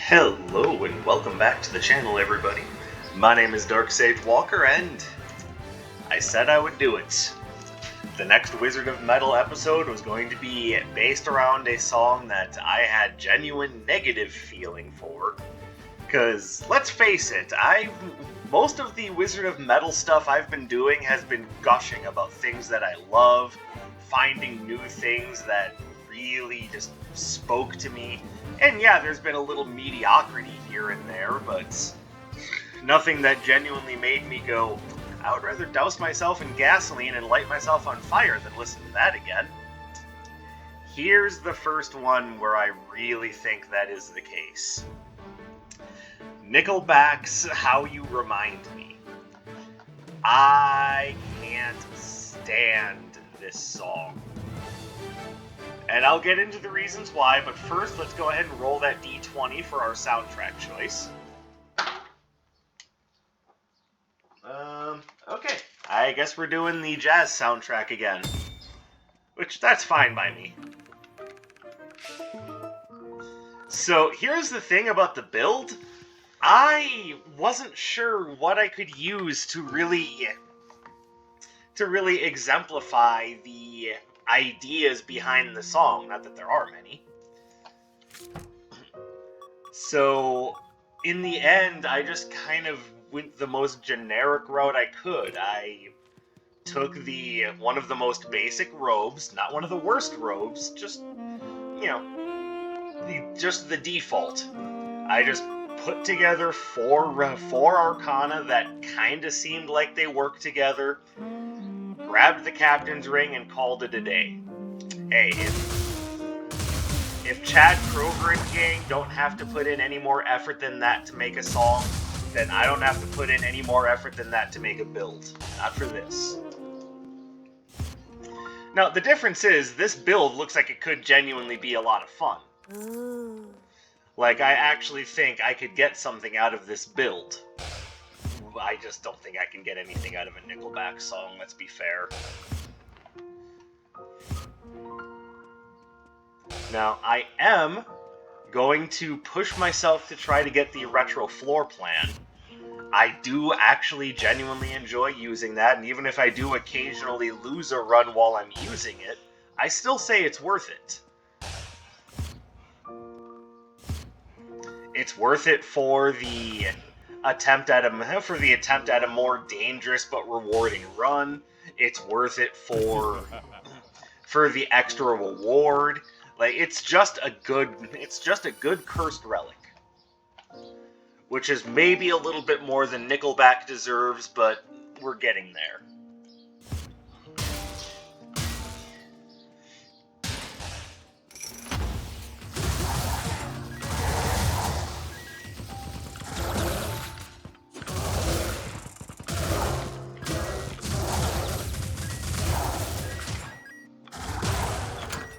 Hello and welcome back to the channel, everybody. My name is Dark Sage Walker, and I said I would do it. The next Wizard of Metal episode was going to be based around a song that I had genuine negative feeling for. Because, let's face it, most of the Wizard of Metal stuff I've been doing has been gushing about things that I love, finding new things that really just spoke to me. And yeah, there's been a little mediocrity here and there, but nothing that genuinely made me go, I would rather douse myself in gasoline and light myself on fire than listen to that again. Here's the first one where I really think that is the case. Nickelback's How You Remind Me. I can't stand this song. And I'll get into the reasons why, but first let's go ahead and roll that D20 for our soundtrack choice. Okay. I guess we're doing the jazz soundtrack again. Which, that's fine by me. So, here's the thing about the build. I wasn't sure what I could use to really exemplify the ideas behind the song. Not that there are many. So, in the end, I just kind of went the most generic route I could. I took one of the most basic robes, not one of the worst robes, just, the default. I just put together four arcana that kind of seemed like they worked together, grabbed the captain's ring, and called it a day. Hey, if Chad Kroger and gang don't have to put in any more effort than that to make a song, then I don't have to put in any more effort than that to make a build. Not for this. Now, the difference is, this build looks like it could genuinely be a lot of fun. Like, I actually think I could get something out of this build. I just don't think I can get anything out of a Nickelback song, let's be fair. Now, I am going to push myself to try to get the retro floor plan. I do actually genuinely enjoy using that, and even if I do occasionally lose a run while I'm using it, I still say it's worth it. It's worth it for the attempt at a more dangerous but rewarding run. It's worth it for the extra reward. Like, it's just a good cursed relic. Which is maybe a little bit more than Nickelback deserves, but we're getting there.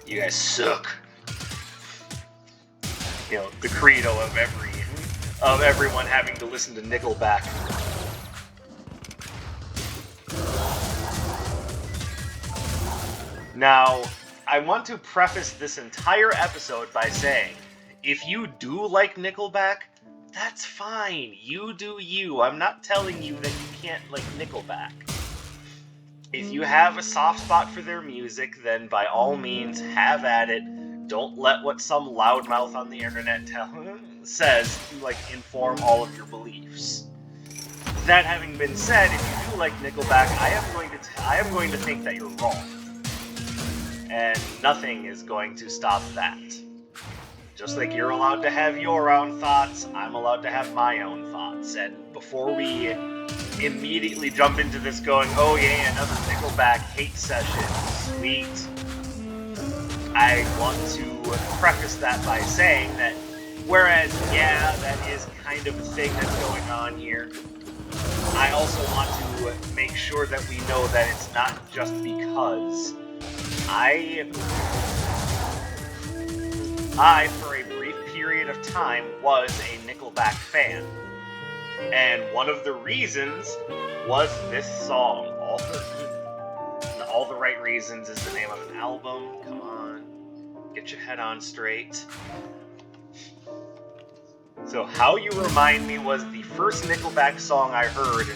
You guys suck. The credo of everyone having to listen to Nickelback. Now, I want to preface this entire episode by saying, if you do like Nickelback, that's fine. You do you. I'm not telling you that you can't like Nickelback. If you have a soft spot for their music, then by all means, have at it. Don't let what some loudmouth on the internet says, inform all of your beliefs. That having been said, if you do like Nickelback, I am going to think that you're wrong. And nothing is going to stop that. Just like you're allowed to have your own thoughts, I'm allowed to have my own thoughts. And before we immediately jump into this going, oh yeah, another Nickelback hate session, sweet, I want to preface that by saying that whereas, yeah, that is kind of a thing that's going on here, I also want to make sure that we know that it's not just because I, for a brief period of time, was a Nickelback fan. And one of the reasons was this song. All the Right Reasons is the name of an album. Come on. Get your head on straight. So How You Remind Me was the first Nickelback song I heard.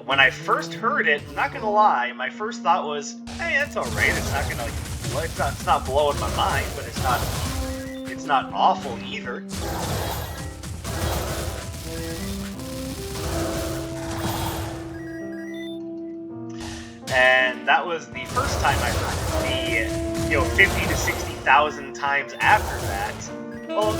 When I first heard it, I'm not gonna lie, my first thought was, hey, that's alright, it's not gonna, it's not blowing my mind, but it's not awful either. And that was the first time I heard it. The 50 to 60,000 times after that. Well,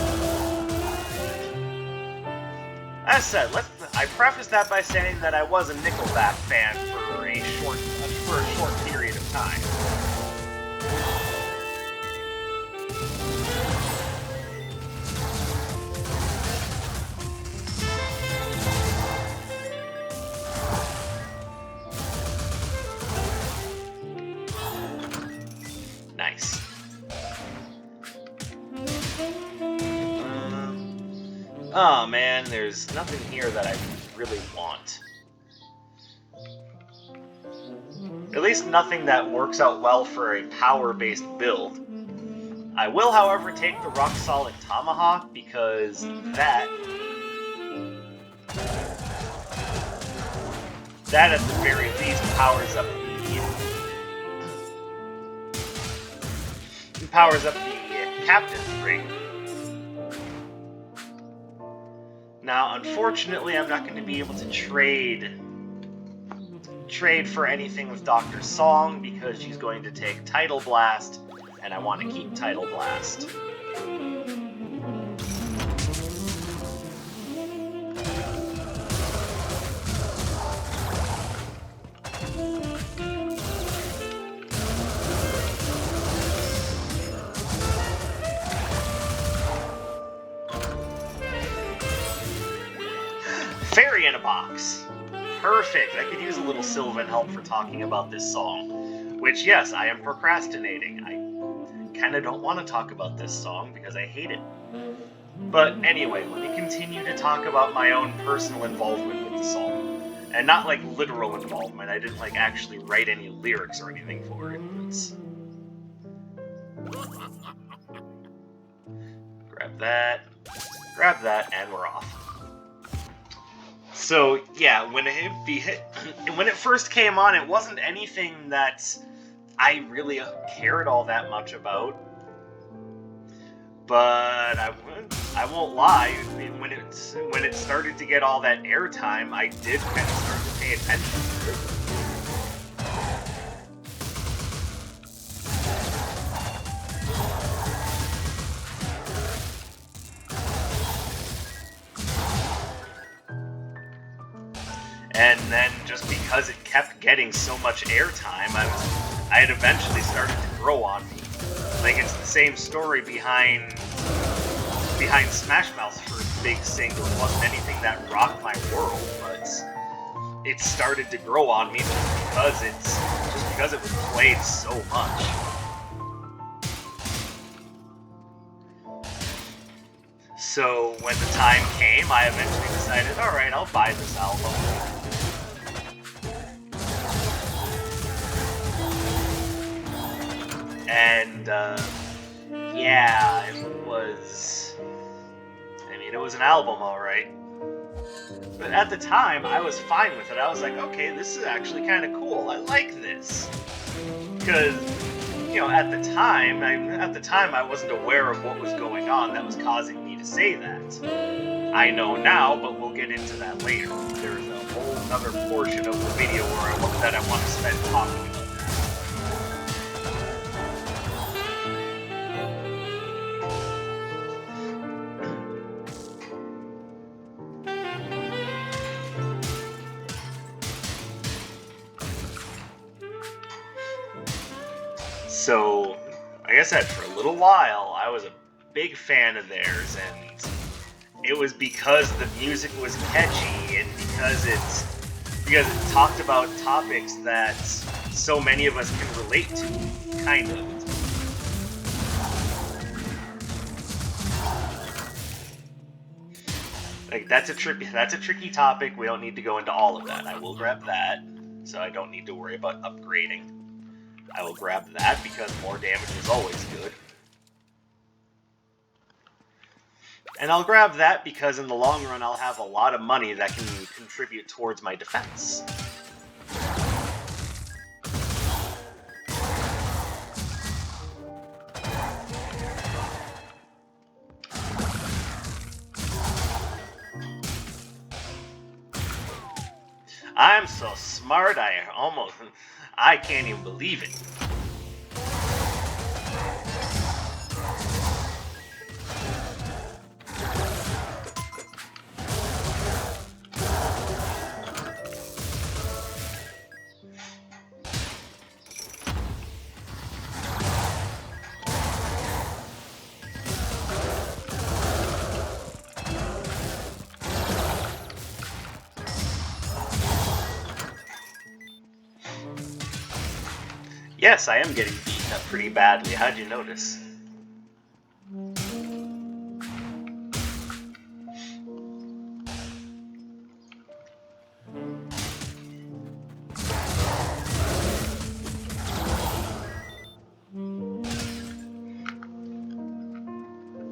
as said, I preface that by saying that I was a Nickelback fan for a short period of time. Nice. Oh man, there's nothing here that I really want. At least nothing that works out well for a power-based build. I will, however, take the rock-solid tomahawk because that at the very least powers up the captain's ring. Now, unfortunately, I'm not going to be able to trade for anything with Dr. Song because she's going to take Tidal Blast, and I want to keep Tidal Blast. Fairy in a box. Perfect. I could use a little Sylvan help for talking about this song. Which, yes, I am procrastinating. I kind of don't want to talk about this song because I hate it. But anyway, let me continue to talk about my own personal involvement with the song. And not like literal involvement. I didn't like actually write any lyrics or anything for it. Grab that, and we're off. So yeah, when it first came on, it wasn't anything that I really cared all that much about. But I won't lie, when it started to get all that airtime, I did kind of start to pay attention to it. And then, just because it kept getting so much airtime, I had eventually started to grow on me. Like, it's the same story behind Smash Mouth's first big single. It wasn't anything that rocked my world, but it started to grow on me just because it was played so much. So when the time came, I eventually decided, alright, I'll buy this album. And, yeah, it was an album, alright. But at the time, I was fine with it. I was like, okay, this is actually kind of cool. I like this. Because, at the time, I wasn't aware of what was going on that was causing me to say that. I know now, but we'll get into that later. There's a whole other portion of the video that I want to spend talking about. So, like I said, for a little while, I was a big fan of theirs, and it was because the music was catchy, and because it talked about topics that so many of us can relate to, kind of. Like, that's a tricky topic. We don't need to go into all of that. I will grab that, so I don't need to worry about upgrading. I will grab that because more damage is always good. And I'll grab that because in the long run I'll have a lot of money that can contribute towards my defense. I'm so smart, I can't even believe it. Yes, I am getting beaten up pretty badly. How'd you notice?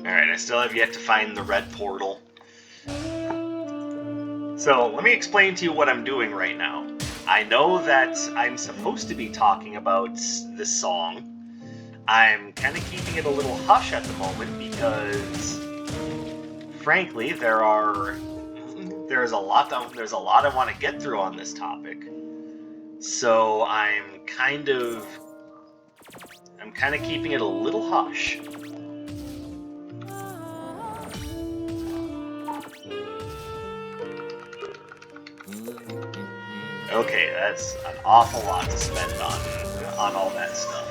Alright, I still have yet to find the red portal. So, let me explain to you what I'm doing right now. I know that I'm supposed to be talking about this song. I'm kind of keeping it a little hush at the moment because, frankly, there's a lot I want to get through on this topic. So I'm kind of keeping it a little hush. Okay, that's an awful lot to spend on all that stuff.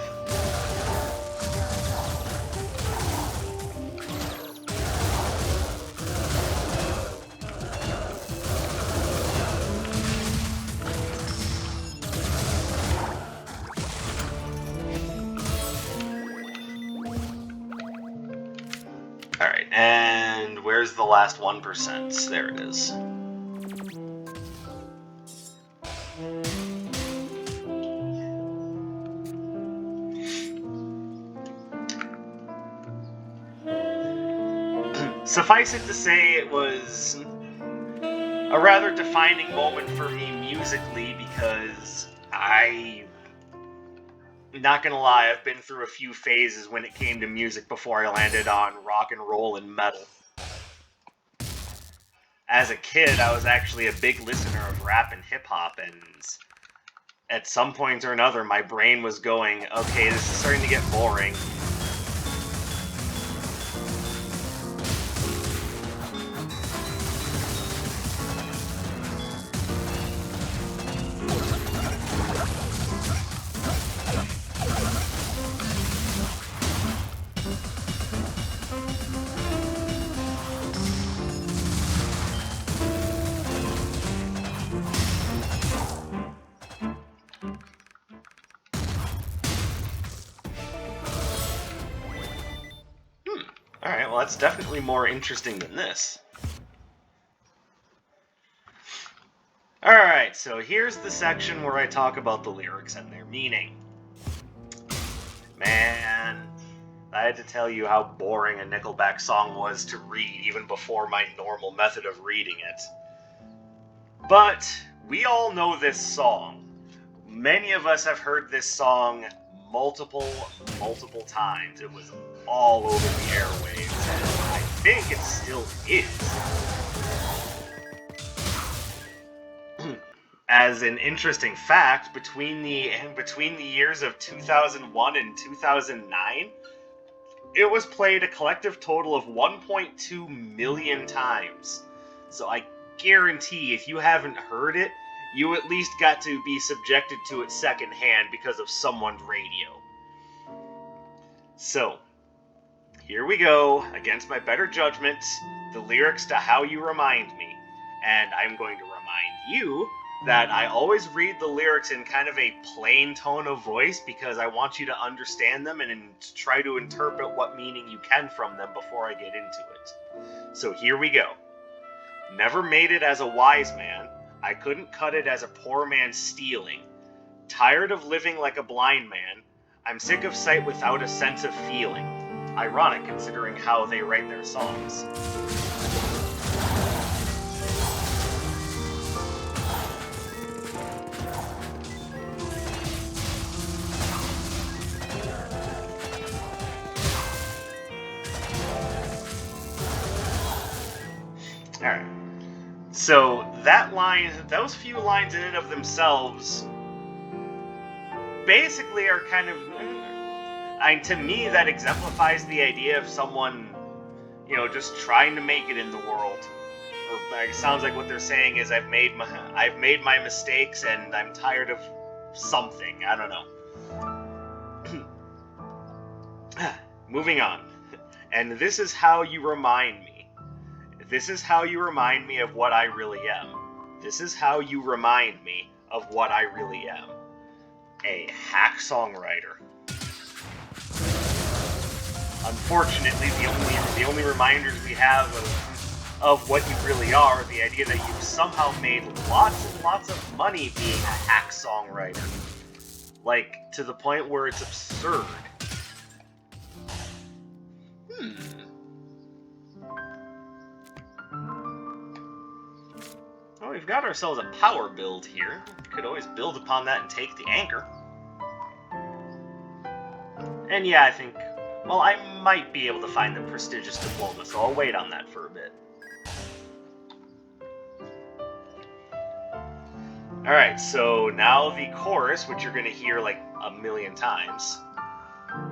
Alright, and where's the last 1%? There it is. Suffice it to say, it was a rather defining moment for me musically because not gonna lie, I've been through a few phases when it came to music before I landed on rock and roll and metal. As a kid, I was actually a big listener of rap and hip-hop, and at some point or another, my brain was going, okay, this is starting to get boring. Alright, well that's definitely more interesting than this. Alright, so here's the section where I talk about the lyrics and their meaning. Man, I had to tell you how boring a Nickelback song was to read even before my normal method of reading it. But we all know this song. Many of us have heard this song multiple times. It was all over the airwaves, and I think it still is. As an interesting fact, between the years of 2001 and 2009, it was played a collective total of 1.2 million times. So I guarantee if you haven't heard it, you at least got to be subjected to it secondhand because of someone's radio. So, here we go, against my better judgment, the lyrics to How You Remind Me. And I'm going to remind you that I always read the lyrics in kind of a plain tone of voice because I want you to understand them and try to interpret what meaning you can from them before I get into it. So here we go. Never made it as a wise man. I couldn't cut it as a poor man stealing. Tired of living like a blind man. I'm sick of sight without a sense of feeling. ironic considering how they write their songs. Alright. So that line, those few lines in and of themselves basically are kind of, to me, that exemplifies the idea of someone, just trying to make it in the world. Or it sounds like what they're saying is, I've made my mistakes and I'm tired of something. I don't know. Moving on. And this is how you remind me. This is how you remind me of what I really am. This is how you remind me of what I really am. A hack songwriter. Unfortunately, the only reminders we have of what you really are the idea that you've somehow made lots and lots of money being a hack songwriter. Like, to the point where it's absurd. Well, we've got ourselves a power build here. We could always build upon that and take the anchor. And yeah, I think, well, I might be able to find the prestigious diploma, so I'll wait on that for a bit. Alright, so now the chorus, which you're going to hear like a million times.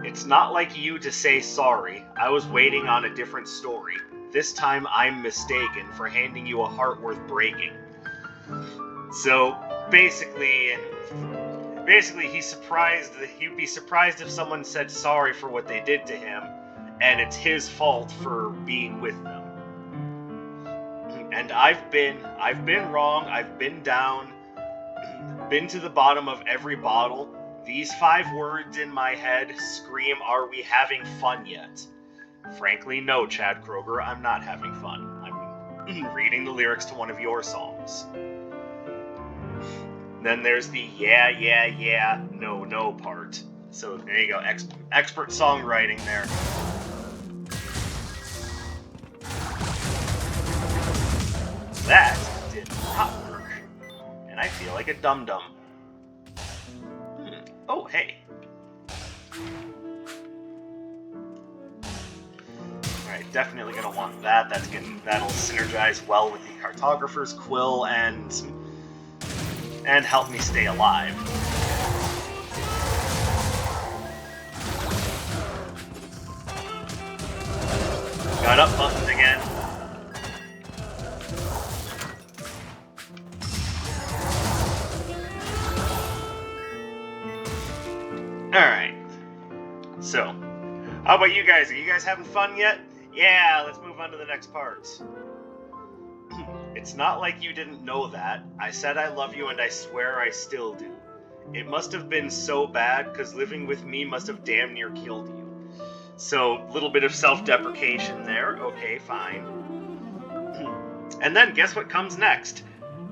It's not like you to say sorry. I was waiting on a different story. This time I'm mistaken for handing you a heart worth breaking. So basically he'd be surprised if someone said sorry for what they did to him, and it's his fault for being with them. And I've been wrong, I've been down, been to the bottom of every bottle. These 5 words in my head scream, are we having fun yet? Frankly, no, Chad Kroeger, I'm not having fun. I'm reading the lyrics to one of your songs. Then there's the yeah, yeah, yeah, no, no part. So there you go, expert songwriting there. That did not work. And I feel like a dum-dum. Oh, hey. Alright, definitely gonna want that. That'll synergize well with the cartographer's quill and help me stay alive. Got up buttons again. Alright. So, how about you guys? Are you guys having fun yet? Yeah, let's move on to the next part. It's not like you didn't know that. I said I love you and I swear I still do. It must have been so bad, because living with me must have damn near killed you. So, a little bit of self-deprecation there. Okay, fine. And then, guess what comes next?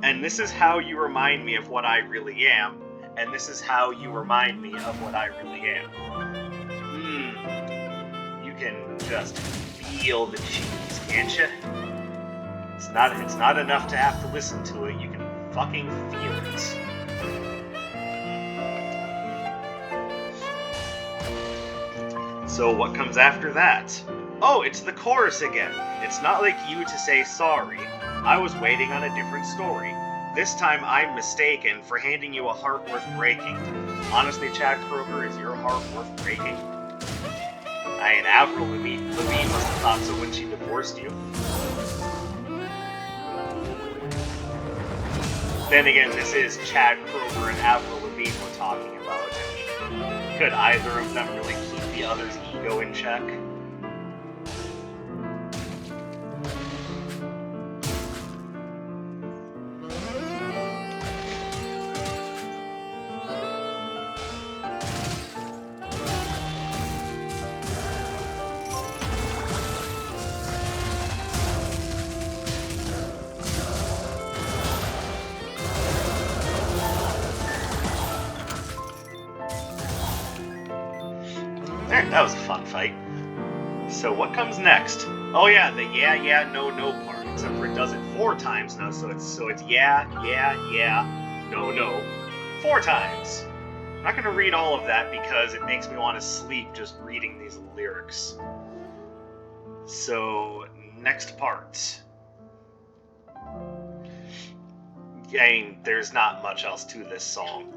And this is how you remind me of what I really am. And this is how you remind me of what I really am. You can just feel the cheese, can't you? It's not enough to have to listen to it. You can fucking feel it. So what comes after that? Oh, it's the chorus again. It's not like you to say sorry. I was waiting on a different story. This time I'm mistaken for handing you a heart worth breaking. Honestly, Chad Kroeger, is your heart worth breaking? And Avril Lavigne must have thought so when she divorced you. Then again, this is Chad Kroeger and Avril Lavigne we're talking about. I mean, could either of them really keep the other's ego in check? That was a fun fight. So what comes next? Oh yeah, the yeah, yeah, no, no part. Except for it does it 4 times now, so it's yeah, yeah, yeah, no, no, 4 times. I'm not gonna read all of that because it makes me want to sleep just reading these lyrics. So next part. Dang, there's not much else to this song.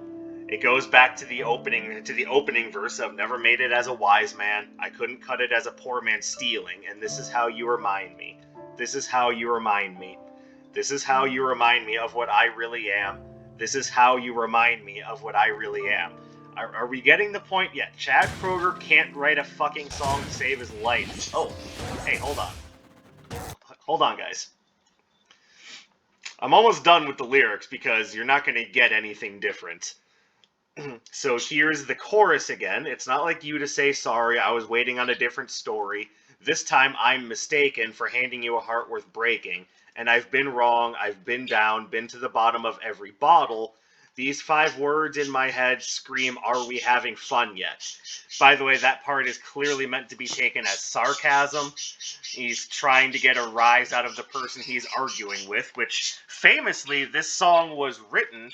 It goes back to the opening verse of "Never made it as a wise man. I couldn't cut it as a poor man stealing, and this is how you remind me. This is how you remind me. This is how you remind me of what I really am. This is how you remind me of what I really am." Are we getting the point yet? Chad Kroeger can't write a fucking song to save his life. Oh, hey, hold on. Hold on, guys. I'm almost done with the lyrics because you're not going to get anything different. So here's the chorus again. It's not like you to say sorry, I was waiting on a different story. This time I'm mistaken for handing you a heart worth breaking. And I've been wrong, I've been down, been to the bottom of every bottle. These 5 words in my head scream, are we having fun yet? By the way, that part is clearly meant to be taken as sarcasm. He's trying to get a rise out of the person he's arguing with, which famously this song was written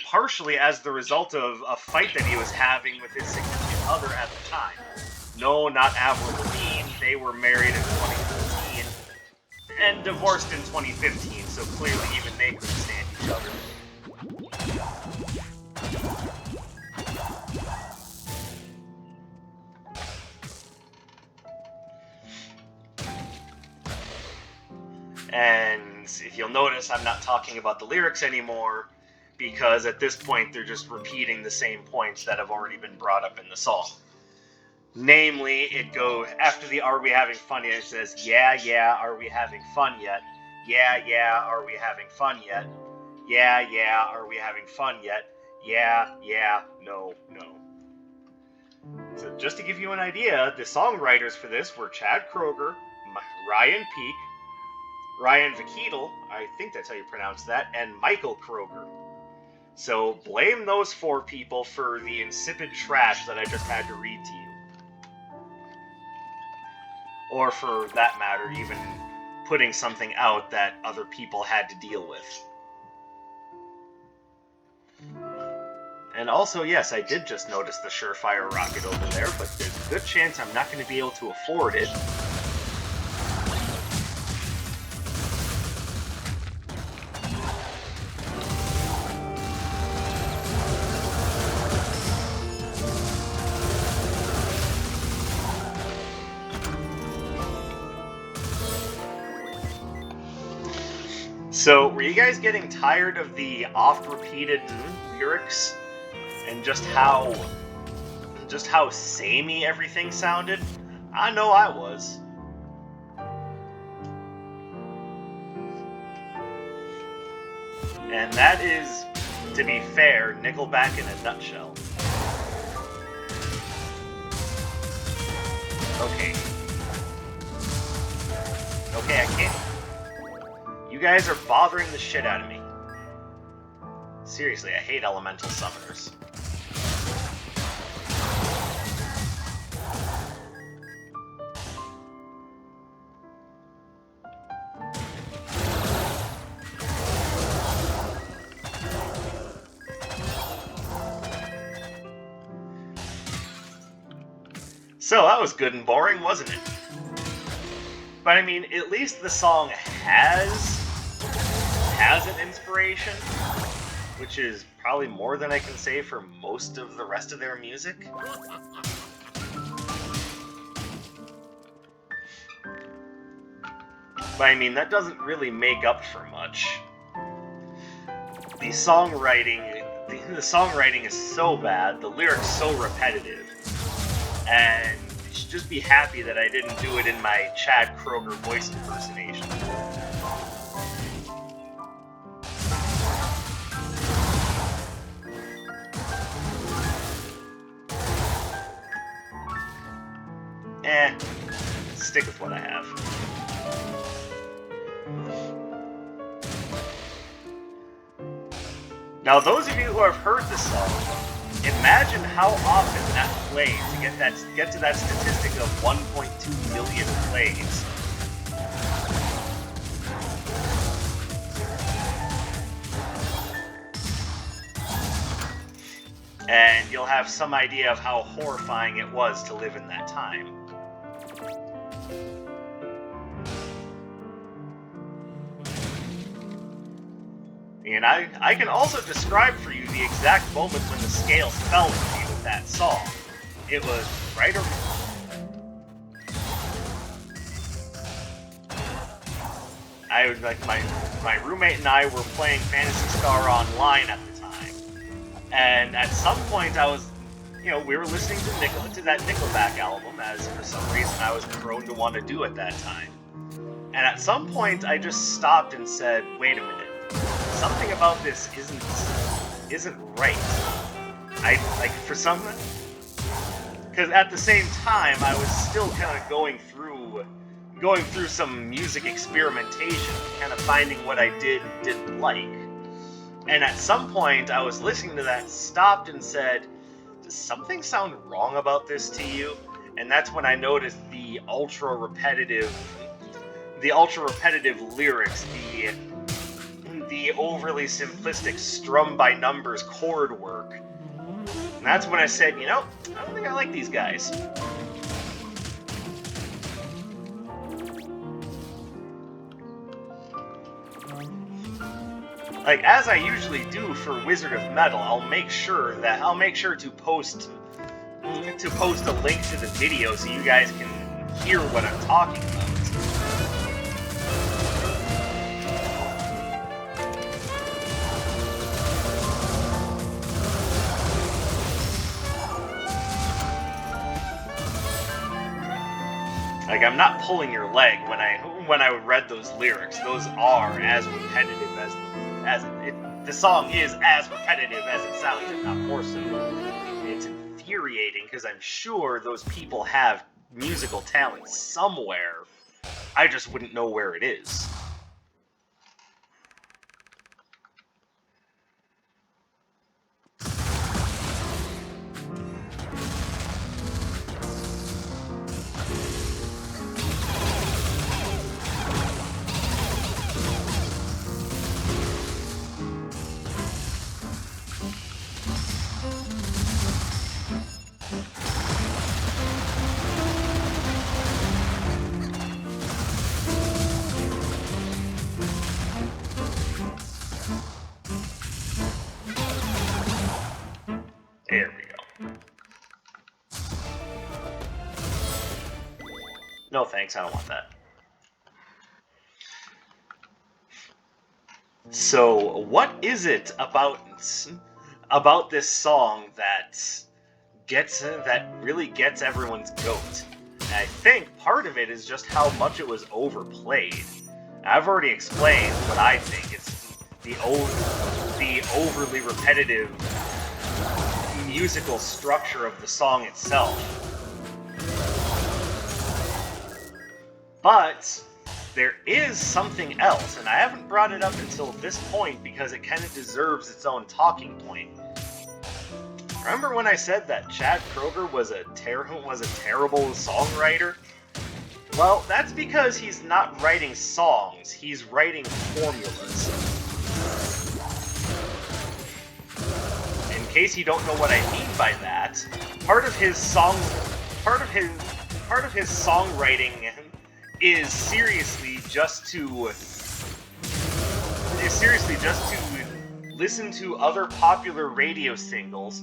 partially as the result of a fight that he was having with his significant other at the time. No, not Avril Lavigne. They were married in 2014 and divorced in 2015, so clearly even they couldn't stand each other. And if you'll notice, I'm not talking about the lyrics anymore, because at this point they're just repeating the same points that have already been brought up in the song. Namely, it goes, after the "Are we having fun yet?" it says, "Yeah, yeah, are we having fun yet? Yeah, yeah, are we having fun yet? Yeah, yeah, are we having fun yet? Yeah, yeah, no, no." So just to give you an idea, the songwriters for this were Chad Kroeger, Ryan Peake, Ryan Vakidel, I think that's how you pronounce that, and Michael Kroeger. So blame those 4 people for the insipid trash that I just had to read to you. Or for that matter, even putting something out that other people had to deal with. And also, yes, I did just notice the Surefire rocket over there, but there's a good chance I'm not going to be able to afford it. So, were you guys getting tired of the oft-repeated lyrics and just how samey everything sounded? I know I was. And that is, to be fair, Nickelback in a nutshell. Okay. Okay, I can't. You guys are bothering the shit out of me. Seriously, I hate elemental summoners. So that was good and boring, wasn't it? But I mean, at least the song has an inspiration, which is probably more than I can say for most of the rest of their music. But I mean, that doesn't really make up for much. The songwriting is so bad, the lyrics so repetitive, and you should just be happy that I didn't do it in my Chad Kroeger voice impersonation. Stick with what I have. Now, those of you who have heard this song Imagine how often that played to get to that statistic of 1.2 million plays. And you'll have some idea of how horrifying it was to live in that time. And I can also describe for you the exact moment when the scales fell for me with that song. It was right around... my roommate and I were playing Phantasy Star Online at the time. And at some point I was, we were listening to that Nickelback album, as for some reason I was prone to want to do at that time. And at some point I just stopped and said, wait a minute. Something about this isn't right. Because at the same time I was still kind of going through some music experimentation, kind of finding what I did and didn't like. And at some point I was listening to that, stopped and said, does something sound wrong about this to you? And that's when I noticed the ultra repetitive lyrics, the overly simplistic strum by numbers chord work. And that's when I said, I don't think I like these guys. Like, as I usually do for Wizard of Metal, I'll make sure to post a link to the video so you guys can hear what I'm talking about. Like, I'm not pulling your leg when I read those lyrics. Those are as repetitive as the song is as repetitive as it sounds, if not more so. It's infuriating because I'm sure those people have musical talent somewhere. I just wouldn't know where it is. There we go. No thanks, I don't want that. So, what is it about this song that really gets everyone's goat? And I think part of it is just how much it was overplayed. I've already explained what I think. It's the overly repetitive musical structure of the song itself. But there is something else, and I haven't brought it up until this point because it kind of deserves its own talking point. Remember when I said that Chad Kroeger was a terrible songwriter? Well, that's because he's not writing songs, he's writing formulas. In case you don't know what I mean by that, part of his songwriting is seriously just to listen to other popular radio singles,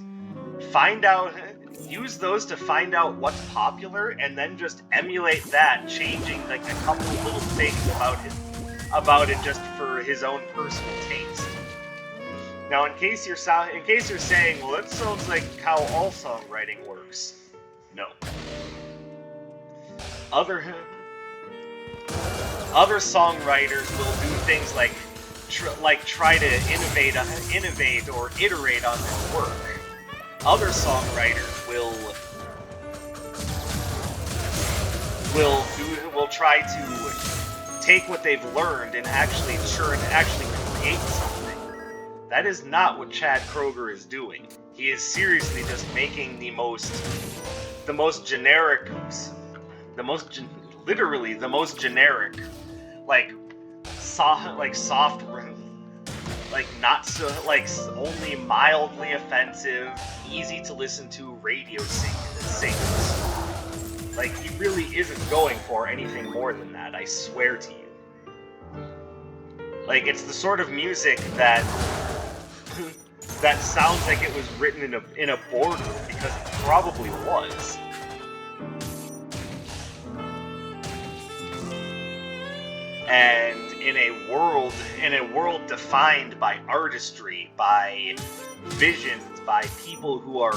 use those to find out what's popular, and then just emulate that, changing like a couple little things about it just for his own personal taste. Now, in case you're saying, well, that sounds like how all songwriting works. No. Other songwriters will do things like try to innovate or iterate on their work. Other songwriters will try to take what they've learned and actually create something. That is not what Chad Kroeger is doing. He is seriously just making the most generic, literally the most generic, like soft, like not so, like only mildly offensive, easy to listen to radio singles. Like, he really isn't going for anything more than that, I swear to you. Like, it's the sort of music that that sounds like it was written in a boardroom, because it probably was. And in a world defined by artistry, by visions, by people who are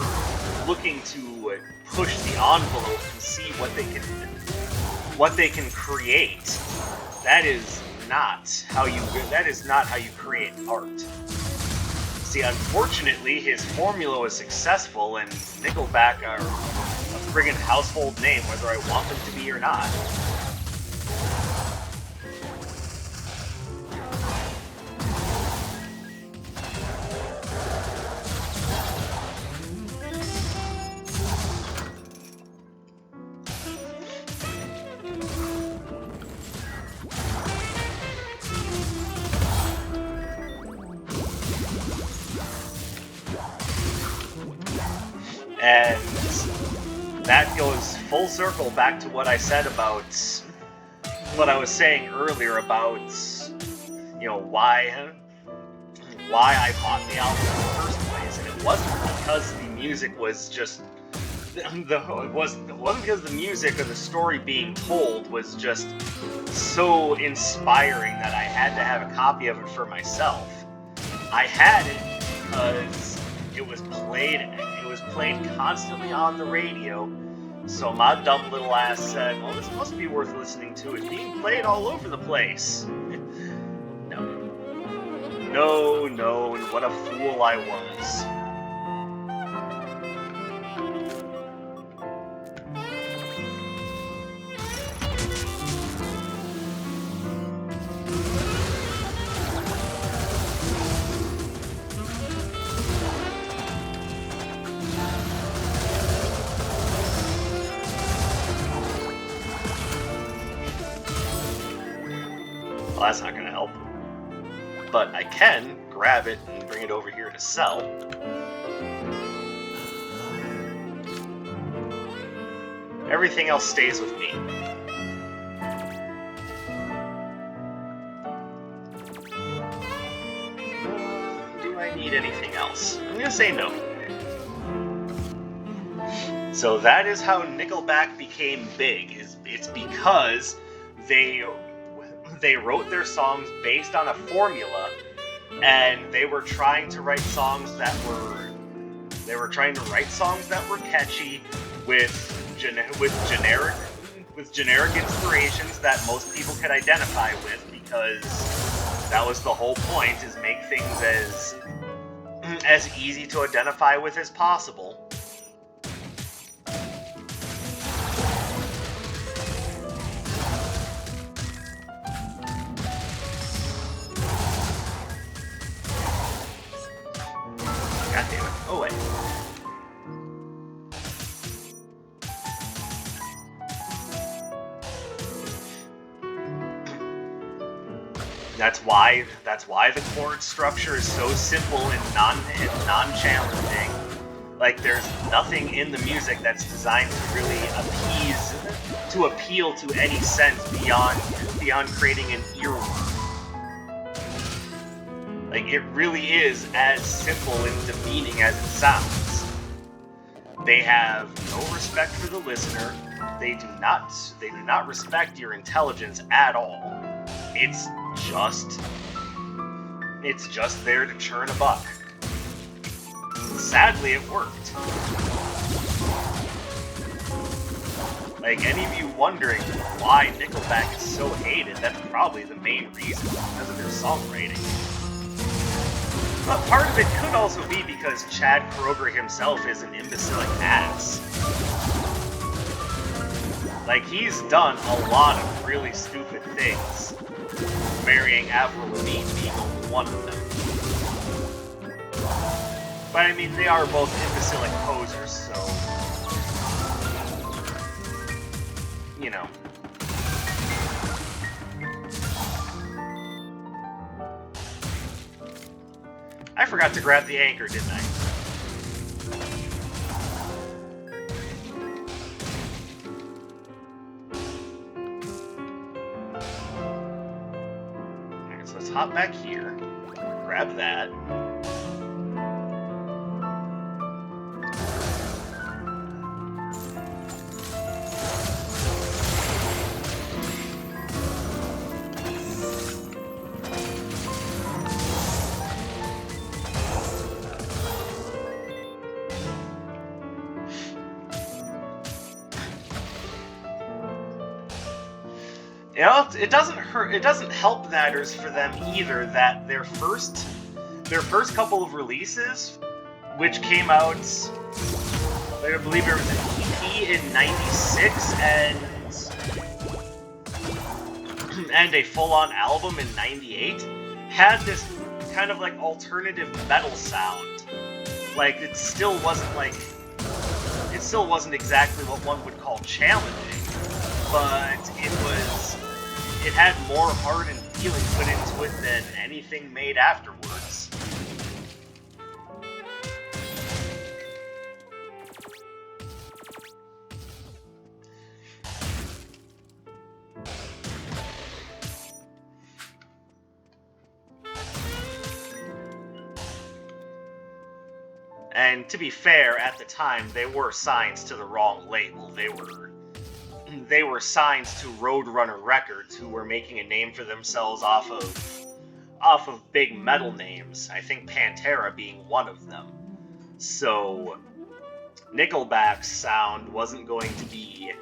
looking to push the envelope and see what they can create, that is not how you create art. See, unfortunately, his formula was successful, and Nickelback are a friggin' household name, whether I want them to be or not. And that goes full circle back to what I said about what I was saying earlier about, you know, why I bought the album in the first place, and it wasn't because the music was just it wasn't because the music or the story being told was just so inspiring that I had to have a copy of it for myself. I had it because it was played constantly on the radio, so my dumb little ass said, well, this must be worth listening to. It's being played all over the place. No, and what a fool I was. Well, that's not going to help. But I can grab it and bring it over here to sell. Everything else stays with me. Do I need anything else? I'm going to say no. So that is how Nickelback became big. It's because they wrote their songs based on a formula, and they were trying to write songs that were catchy with generic inspirations that most people could identify with, because that was the whole point, is make things as easy to identify with as possible. God damn it. Oh, wait. That's why the chord structure is so simple and non-challenging. Like, there's nothing in the music that's designed to really appeal to any sense beyond creating an earworm. Like, it really is as simple and demeaning as it sounds. They have no respect for the listener. They do not respect your intelligence at all. It's just there to churn a buck. Sadly, it worked. Like, any of you wondering why Nickelback is so hated, that's probably the main reason, because of their songwriting. But part of it could also be because Chad Kroeger himself is an imbecilic ass. Like, he's done a lot of really stupid things, marrying Avril Lavigne being only one of them. But I mean, they are both imbecilic posers, so... You know. I forgot to grab the anchor, didn't I? Alright, so let's hop back here. Grab that. You know, it doesn't hurt. It doesn't help matters for them either that their first couple of releases, which came out, I believe there was an EP in '96 and a full-on album in '98, had this kind of like alternative metal sound. Like it still wasn't exactly what one would call challenging, but it had more heart and feeling put into it than anything made afterwards. And to be fair, at the time, they were signed to the wrong label. They were signed to Roadrunner Records, who were making a name for themselves off of big metal names. I think Pantera being one of them. So Nickelback's sound wasn't going to be,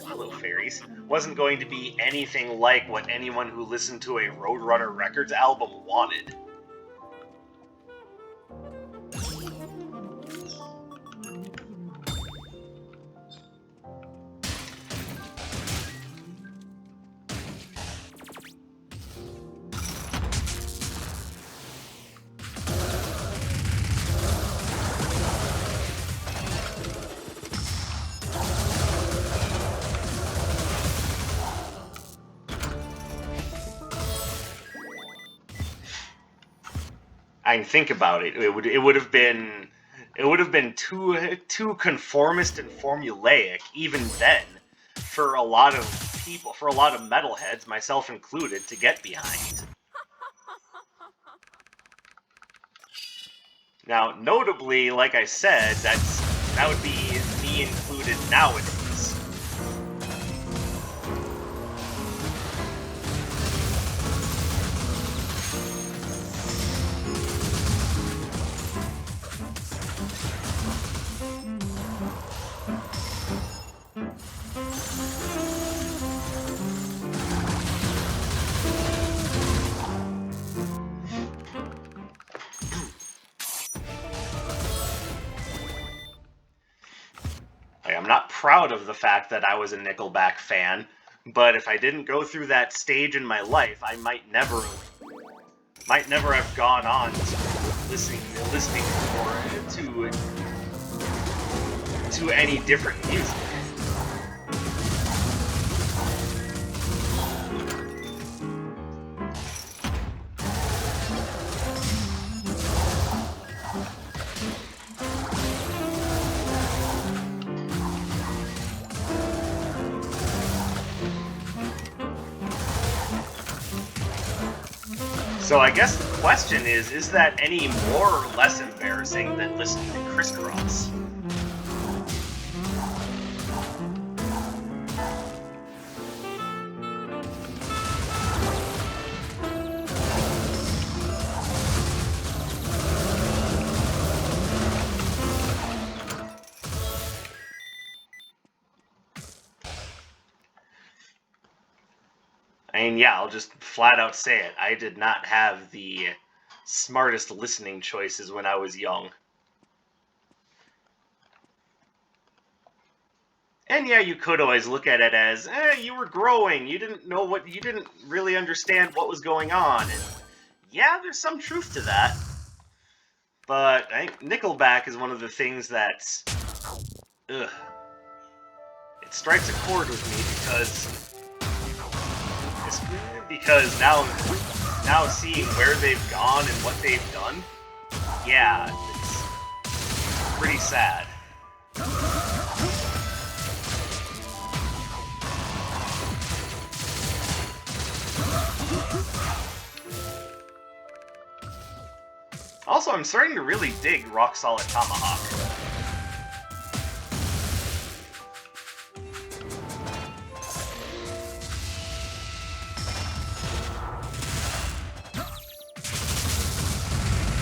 hello fairies, wasn't going to be anything like what anyone who listened to a Roadrunner Records album wanted. I mean, think about it. It would have been too conformist and formulaic even then for a lot of people, for a lot of metalheads, myself included, to get behind. Now, notably, like I said, that would be me included nowadays. I'm not proud of the fact that I was a Nickelback fan, but if I didn't go through that stage in my life, I might never have gone on to listening to any different music. So I guess the question is that any more or less embarrassing than listening to Crisscross? I mean, yeah, I'll just flat out say it. I did not have the smartest listening choices when I was young. And yeah, you could always look at it as, you were growing, you didn't really understand what was going on. And yeah, there's some truth to that. But I think Nickelback is one of the things that's... Ugh. It strikes a chord with me because now seeing where they've gone and what they've done, yeah, it's pretty sad. Also, I'm starting to really dig Rock Solid Tomahawk.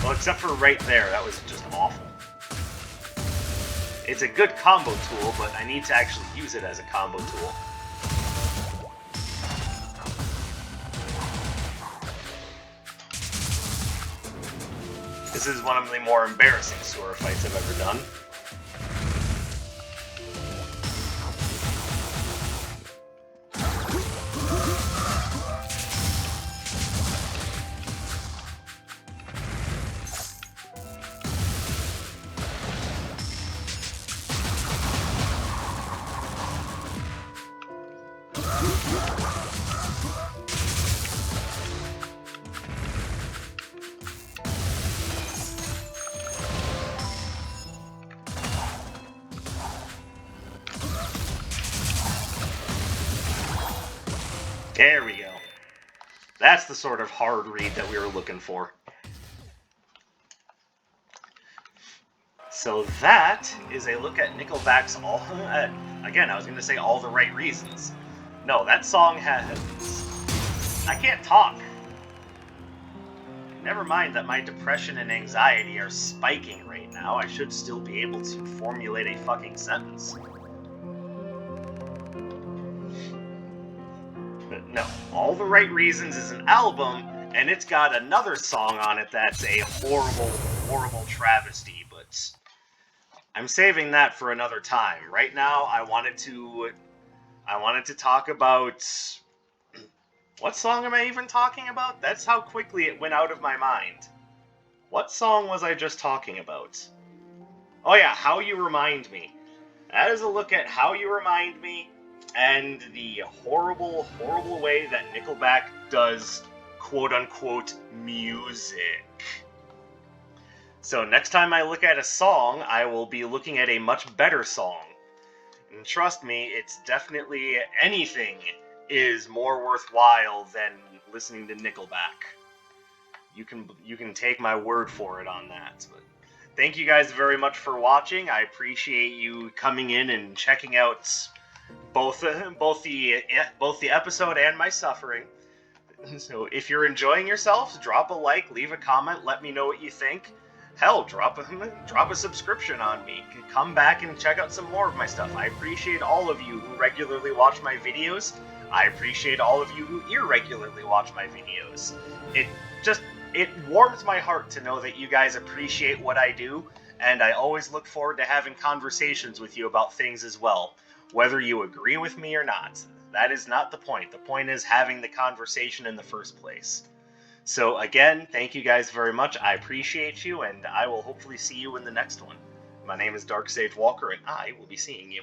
Well, except for right there, that was just awful. It's a good combo tool, but I need to actually use it as a combo tool. This is one of the more embarrassing sewer fights I've ever done. There we go. That's the sort of hard read that we were looking for. So that is a look at Nickelback's again, I was going to say All the Right Reasons. No, that song has... I can't talk. Never mind that my depression and anxiety are spiking right now. I should still be able to formulate a fucking sentence. But no, All the Right Reasons is an album, and it's got another song on it that's a horrible, horrible travesty, but I'm saving that for another time. Right now, I wanted to talk about... What song am I even talking about? That's how quickly it went out of my mind. What song was I just talking about? Oh yeah, How You Remind Me. That is a look at How You Remind Me, and the horrible, horrible way that Nickelback does quote-unquote music. So next time I look at a song, I will be looking at a much better song. And trust me, it's definitely anything is more worthwhile than listening to Nickelback. You can take my word for it on that. But thank you guys very much for watching. I appreciate you coming in and checking out both the episode and my suffering. So if you're enjoying yourselves, drop a like, leave a comment, let me know what you think. Hell, drop a subscription on me. Come back and check out some more of my stuff. I appreciate all of you who regularly watch my videos. I appreciate all of you who irregularly watch my videos. It warms my heart to know that you guys appreciate what I do, and I always look forward to having conversations with you about things as well, whether you agree with me or not. That is not the point. The point is having the conversation in the first place. So again, thank you guys very much. I appreciate you, and I will hopefully see you in the next one. My name is Dark Sage Walker, and I will be seeing you.